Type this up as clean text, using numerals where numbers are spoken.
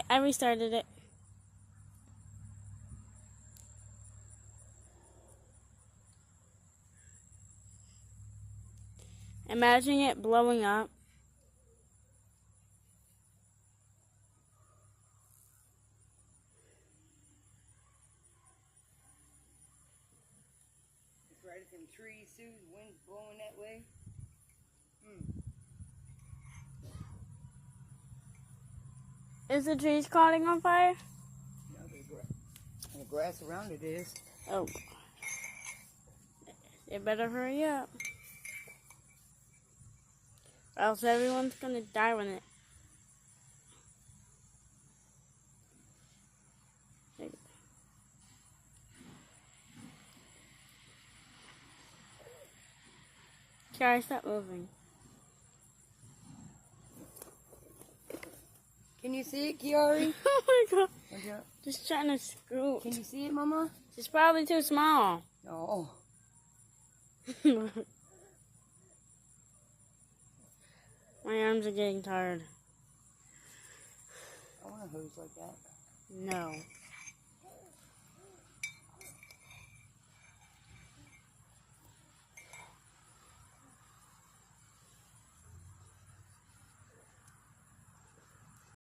I restarted it. Imagine it blowing up. It's right at them trees, Sue. The wind's blowing that way. Is the trees caught on fire? No, the grass around it is. Oh. It better hurry up. Or else everyone's gonna die when it. Kiara, stop moving. Can you see it, Kiari? Oh my god. What's up? Just trying to scoot. Can you see it, Mama? It's probably too small. No. My arms are getting tired. I want a hose like that. No.